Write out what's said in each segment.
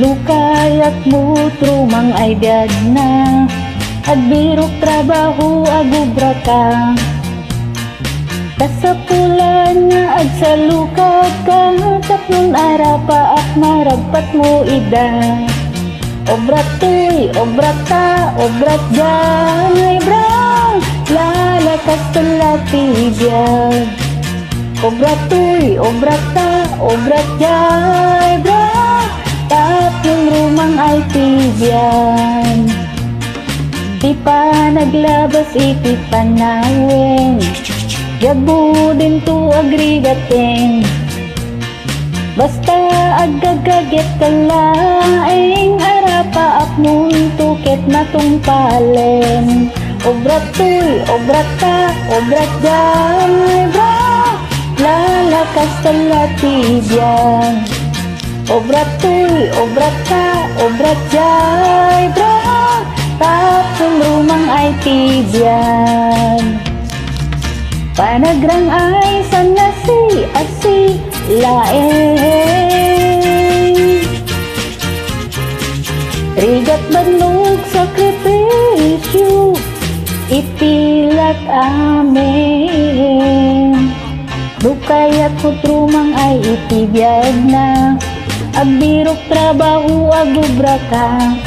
Lukayak mo trumang ay biyag na, agbirok trabaho agubra ka. Kasapulan nga ag sa lukag ka, tatlong ara pa ak maragpat mo ida. Obrat tuy, obrat ta, obrat dyan, ay brang, lalakas talati biyag. Obrat tuy, obrat ta, obrat dyan, ay brang, tatlong rumang ay tibyan. Di pa naglabas iti panawin, yabu din to agrigatin. Basta agagaget ka laing, arapa apmun tuket matong palen. Obrat tuy, obrat ta, obrat jay, bra, lalakas talati biyang. Obrat tuy, obrat ta, obrat jay, bra, tapong rumang ay tibyan. Panagrang ay sana si asi laeng, rigat banug sakripisyo itilak amin. Lukayat mo trumang ay itibiyag na, agbirok trabaho agubra ka.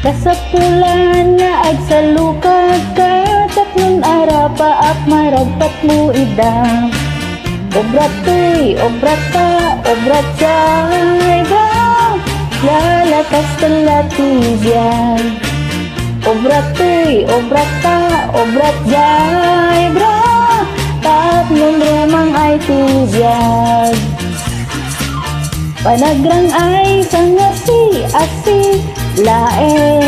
Kasapulan nga ag sa lukag ka, tatlong ara pa ak maragpat mo ida. Obrat tuy, obrat ta, obrat jay, ba, lalakas talati biyag. Obrat tuy, obrat ta, obrat jay, bra, tatlong rumang ay tibiyag. Panagrang ay sangasi asi laeng,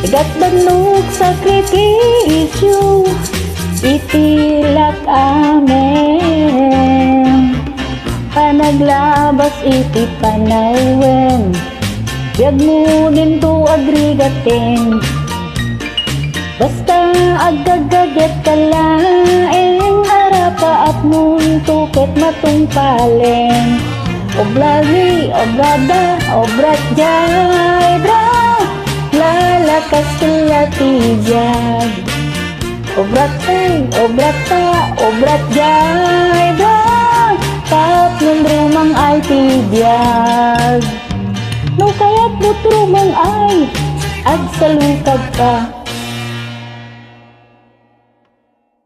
igat banug sakripisyo itilak amin. Panaglabas iti panawen, biyag mo din to agrigatin. Basta agagaget ka laeng, arapa at nun tuket matong palen. Oblagi, obrada, obrat jay, bra, lalakas talati biyag. Obrat tuy, obrat ta, obrat jay, bra, tatlong rumang ay tibiyag. No kaya't mo't rumang ay ag sa lukag ka.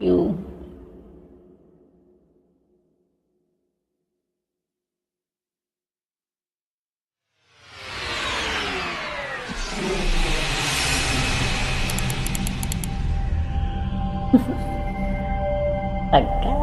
You. Tagka.